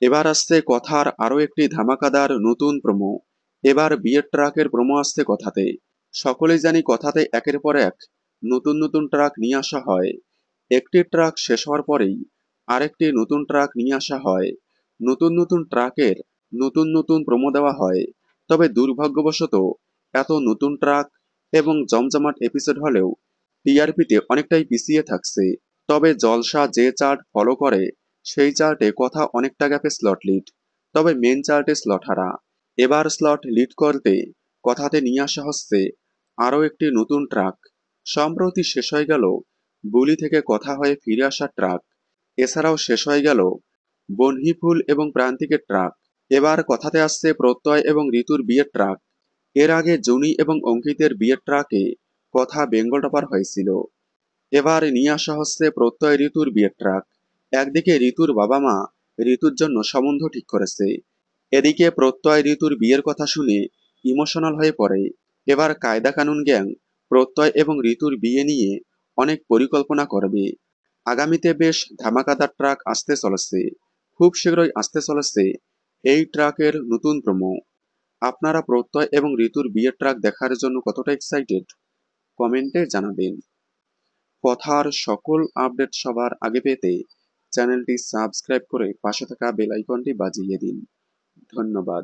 এবার আসছে কথার আরো একটি ধামাকাদার নতুন প্রোমো। এবার বিয়ের ট্রাকের প্রোমো আসছে কথাতে। সকলেই জানি কথাতে একের পর এক নতুন নতুন ট্রাক নিয়ে আসা হয়। একটি ট্রাক শেষ হওয়ার পরেই আরেকটি নতুন ট্রাক নিয়ে আসা হয়। নতুন নতুন ট্রাকের নতুন নতুন প্রোমো দেওয়া হয়। তবে দুর্ভাগ্যবশত এত নতুন ট্রাক এবং জমজমাট এপিসোড হলেও টিআরপিতে অনেকটাই পিছিয়ে থাকছে। তবে জলসা যে চার্ট ফলো করে সেই চার্টে কথা অনেকটা গ্যাপে স্লট লিড, তবে মেন চার্টে স্লট হারা। এবার স্লট লিড করতে কথাতে নিয়ে আসা হচ্ছে আরও একটি নতুন ট্রাক। সম্প্রতি শেষ হয়ে গেল বুলি থেকে কথা হয়ে ফিরে আসা ট্রাক। এছাড়াও শেষ হয়ে গেল বনহিফুল এবং প্রান্তিকের ট্রাক। এবার কথাতে আসছে প্রত্যয় এবং ঋতুর বিয়ের ট্রাক। এর আগে জুনি এবং অঙ্কিতের বিয়ের ট্রাকে কথা বেঙ্গল টপার হয়েছিল। এবার নিয়ে আসা হচ্ছে প্রত্যয় ঋতুর বিয়ের ট্রাক। একদিকে ঋতুর বাবা মা ঋতুর জন্য সম্বন্ধ ঠিক করেছে, এদিকে প্রত্যয় ঋতুর বিয়ের কথা শুনে ইমোশনাল হয়ে পড়ে। এবার কায়দা কানুন গ্যাং প্রত্যয় এবং ঋতুর বিয়ে নিয়ে অনেক পরিকল্পনা করবে। আগামীতে বেশ ধামাকাদার ট্রাক আসতে চলেছে। খুব শীঘ্রই আসতে চলেছে এই ট্রাকের নতুন প্রোমো। আপনারা প্রত্যয় এবং ঋতুর বিয়ের ট্রাক দেখার জন্য কতটা এক্সাইটেড কমেন্টে জানাবেন। কথার সকল আপডেট সবার আগে পেতে চ্যানেলটি সাবস্ক্রাইব করে পাশে থাকা বেল আইকনটি বাজিয়ে দিন। ধন্যবাদ।